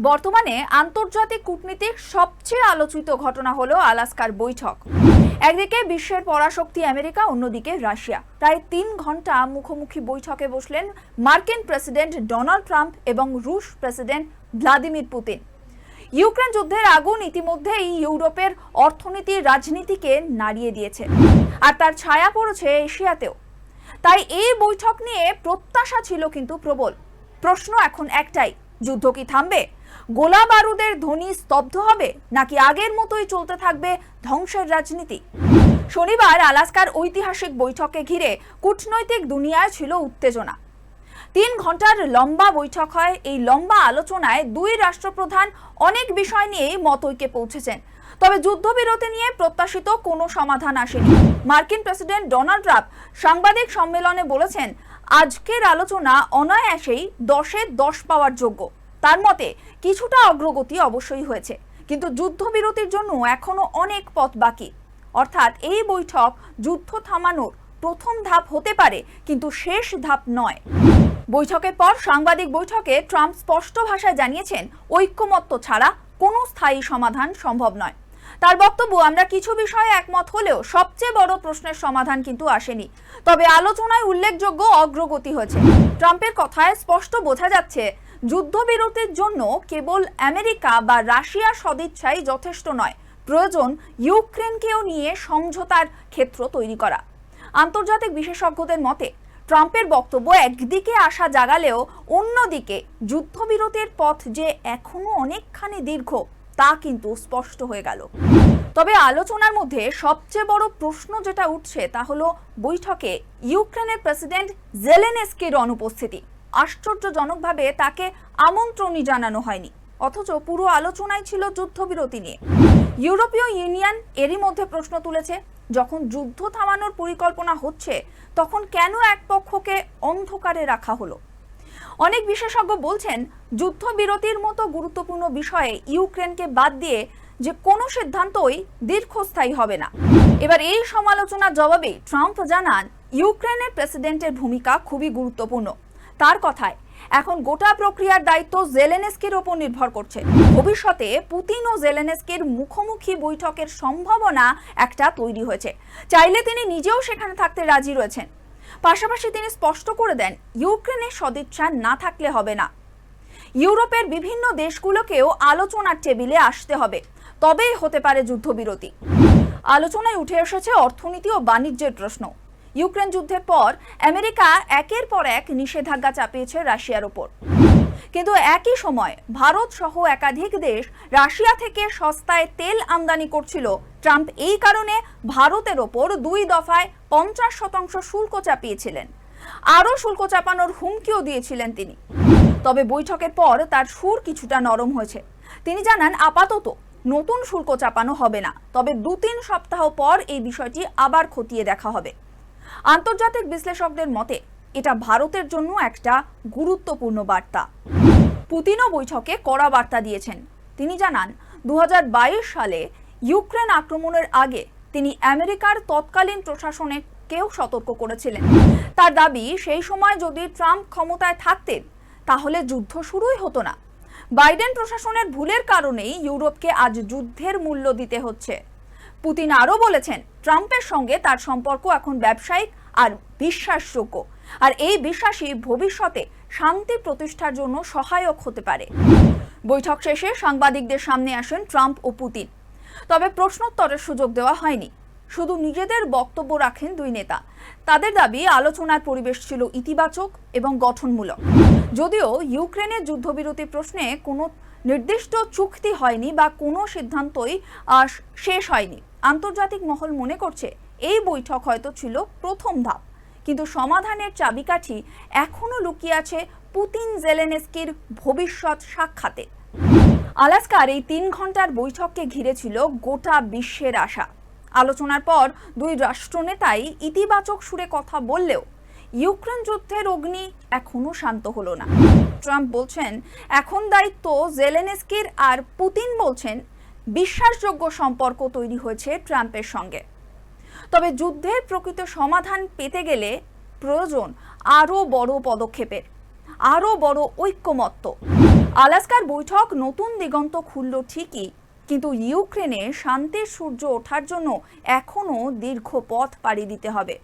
বর্তমানে আন্তর্জাতিক কূটনীতির সবচেয়ে আলোচিত ঘটনা হলো আলাস্কার বৈঠক। একদিকে বিশ্বের পরাশক্তি আমেরিকা, অন্যদিকে রাশিয়া। প্রায় ৩ ঘন্টা মুখোমুখি বৈঠকে বসলেন মার্কিন প্রেসিডেন্ট ডোনাল্ড ট্রাম্প এবং রুশ প্রেসিডেন্ট ভ্লাদিমির পুতিন। ইউক্রেন যুদ্ধের আগুন ইতিমধ্যেই ইউরোপের অর্থনীতি রাজনীতিকে নাড়িয়ে দিয়েছে, আর তার ছায়া পড়েছে এশিয়াতেও। তাই এই বৈঠক নিয়ে প্রত্যাশা ছিল কিন্তু প্রবল। প্রশ্ন এখন একটাই, যুদ্ধ কি থামবে? গোলা বারুদের ধ্বনি স্তব্ধ হবে, নাকি আগের মতোই চলতে থাকবে ধ্বংসের রাজনীতি? শনিবার আলাস্কার ঐতিহাসিক বৈঠককে ঘিরে কূটনৈতিক দুনিয়ায় ছিল উত্তেজনা। ৩ ঘন্টার লম্বা বৈঠক হয়। এই লম্বা আলোচনায় দুই রাষ্ট্রপ্রধান অনেক বিষয় নিয়েই মতৈক্যে পৌঁছেছেন, তবে যুদ্ধবিরতি নিয়ে প্রত্যাশিত কোনো সমাধান আসেনি। মার্কিন প্রেসিডেন্ট ডোনাল্ড ট্রাম্প সাংবাদিক সম্মেলনে বলেছেন, আজকের আলোচনা অনায়াসেই 10-এ 10 পাওয়ার যোগ্য। তার মতে কিছুটা অগ্রগতি অবশ্যই হয়েছে, কিন্তু যুদ্ধবিরতির জন্য এখনো অনেক পথ বাকি। অর্থাৎ এই বৈঠক যুদ্ধ থামানোর প্রথম ধাপ হতে পারে, কিন্তু শেষ ধাপ নয়। বৈঠকের পর সাংবাদিক বৈঠকে ট্রাম্প স্পষ্ট ভাষায় জানিয়েছেন, ঐক্যমত্য ছাড়া কোনো স্থায়ী সমাধান সম্ভব নয়। তার বক্তব্য, আমরা কিছু বিষয়ে একমত হলেও সবচেয়ে বড় প্রশ্নের সমাধান কিন্তু আসেনি, তবে আলোচনায় উল্লেখযোগ্য অগ্রগতি হয়েছে। ট্রাম্পের কথায় স্পষ্ট বোঝা যাচ্ছে, যুদ্ধবিরতির জন্য কেবল আমেরিকা বা রাশিয়ার সদিচ্ছাই যথেষ্ট নয়, প্রয়োজন ইউক্রেনকেও নিয়ে সমঝোতার ক্ষেত্র তৈরি করা। আন্তর্জাতিক বিশেষজ্ঞদের মতে ট্রাম্পের বক্তব্য একদিকে আশা জাগালেও অন্যদিকে যুদ্ধবিরতির পথ যে এখনো অনেকখানি দীর্ঘ তা কিন্তু স্পষ্ট হয়ে গেল। তবে আলোচনার মধ্যে সবচেয়ে বড় প্রশ্ন যেটা উঠছে তা হলো বৈঠকে ইউক্রেনের প্রেসিডেন্ট জেলেনস্কির অনুপস্থিতি। আশ্চর্যজনকভাবে তাকে আমন্ত্রণই জানানো হয়নি, অথচ পুরো আলোচনায় ছিল যুদ্ধবিরতি নিয়ে। ইউরোপীয় ইউনিয়ন এরই মধ্যে প্রশ্ন তুলেছে, যখন যুদ্ধ থামানোর পরিকল্পনা হচ্ছে তখন কেন এক পক্ষকে অন্ধকারে রাখা হলো? অনেক বিশেষজ্ঞ বলছেন, যুদ্ধবিরতির মতো গুরুত্বপূর্ণ বিষয়ে ইউক্রেনকে বাদ দিয়ে যে কোনো সিদ্ধান্তই দীর্ঘস্থায়ী হবে না। এবার এই সমালোচনার জবাবে ট্রাম্প জানান, ইউক্রেনের প্রেসিডেন্টের ভূমিকা খুবই গুরুত্বপূর্ণ। তার কথায়, এখন গোটা প্রক্রিয়ার দায়িত্ব জেলেনস্কির ওপর নির্ভর করছে। ভবিষ্যতে পুতিন ও জেলেনস্কির মুখোমুখি বৈঠকের সম্ভাবনা একটা তৈরি হয়েছে। চাইলে তিনি নিজেও সেখানে থাকতে রাজি রয়েছেন। পাশাপাশি তিনি স্পষ্ট করে দেন, ইউক্রেনের সদিচ্ছা না থাকলে হবে না। ইউরোপের বিভিন্ন দেশগুলোকেও আলোচনার টেবিলে আসতে হবে, তবেই হতে পারে যুদ্ধবিরতি। আলোচনায় উঠে এসেছে অর্থনীতি ও বাণিজ্যের প্রশ্ন। ইউক্রেন যুদ্ধের পর আমেরিকা একের পর এক নিষেধাজ্ঞা চাপিয়েছে রাশিয়ার ওপর, কিন্তু একই সময় ভারত সহ একাধিক দেশ রাশিয়া থেকে সস্তায় তেল আমদানি করছিল। ট্রাম্প এই কারণে ভারতের ওপর 2 দফায় 50% শুল্ক চাপিয়েছিলেন। আরও শুল্ক চাপানোর হুমকিও দিয়েছিলেন তিনি। তবে বৈঠকের পর তার সুর কিছুটা নরম হয়েছে। তিনি জানান, আপাতত নতুন শুল্ক চাপানো হবে না, তবে 2-3 সপ্তাহ পর এই বিষয়টি আবার খতিয়ে দেখা হবে। আন্তর্জাতিক বিশ্লেষকদের মতে এটা ভারতের জন্য একটা গুরুত্বপূর্ণ বার্তা। পুতিনও বৈঠকে কড়া বার্তা দিয়েছেন। তিনি জানান, 2022 সালে ইউক্রেন আক্রমণের আগে তিনি আমেরিকার তৎকালীন প্রশাসনকেও সতর্ক করেছিলেন। তার দাবি, সেই সময় যদি ট্রাম্প ক্ষমতায় থাকতেন তাহলে যুদ্ধ শুরুই হতো না। বাইডেন প্রশাসনের ভুলের কারণেই ইউরোপকে আজ যুদ্ধের মূল্য দিতে হচ্ছে। পুতিন আরও বলেছেন, ট্রাম্পের সঙ্গে তার সম্পর্ক এখন ব্যবসায়িক আর বিশ্বাসযোগ্য, আর এই বিশ্বাসই ভবিষ্যতে শান্তি প্রতিষ্ঠার জন্য সহায়ক হতে পারে। বৈঠক শেষে সাংবাদিকদের সামনে আসেন ট্রাম্প ও পুতিন, তবে প্রশ্নোত্তরের সুযোগ দেওয়া হয়নি। শুধু নিজেদের বক্তব্য রাখেন দুই নেতা। তাদের দাবি, আলোচনার পরিবেশ ছিল ইতিবাচক এবং গঠনমূলক। যদিও ইউক্রেনের যুদ্ধবিরতি প্রশ্নে কোনো নির্দিষ্ট চুক্তি হয়নি বা কোনো সিদ্ধান্তই শেষ হয়নি, আন্তর্জাতিক মহল মনে করছে এই বৈঠক হয়তো ছিল প্রথম ধাপ, কিন্তু সমাধানের চাবিকাঠি এখনো লুকিয়ে আছে পুতিন জেলেনস্কির ভবিষ্যৎ সাক্ষাতে। আলাস্কার এই 3 ঘন্টার বৈঠককে ঘিরে ছিল গোটা বিশ্বের আশা। আলোচনার পর দুই রাষ্ট্রনেতাই ইতিবাচক সুরে কথা বললেও ইউক্রেন যুদ্ধের অগ্নি এখনো শান্ত হলো না। ট্রাম্প বলছেন, এখন দায়িত্ব জেলেনস্কির, আর পুতিন বলছেন বিশ্বাসযোগ্য সম্পর্ক তৈরি হয়েছে ট্রাম্পের সঙ্গে। তবে যুদ্ধের প্রকৃত সমাধান পেতে গেলে প্রয়োজন আরও বড় পদক্ষেপের, আরও বড় ঐক্যমত্য। আলাস্কার বৈঠক নতুন দিগন্ত খুলল ঠিকই, কিন্তু ইউক্রেনে শান্তির সূর্য ওঠার জন্য এখনো দীর্ঘ পথ পাড়ি দিতে হবে।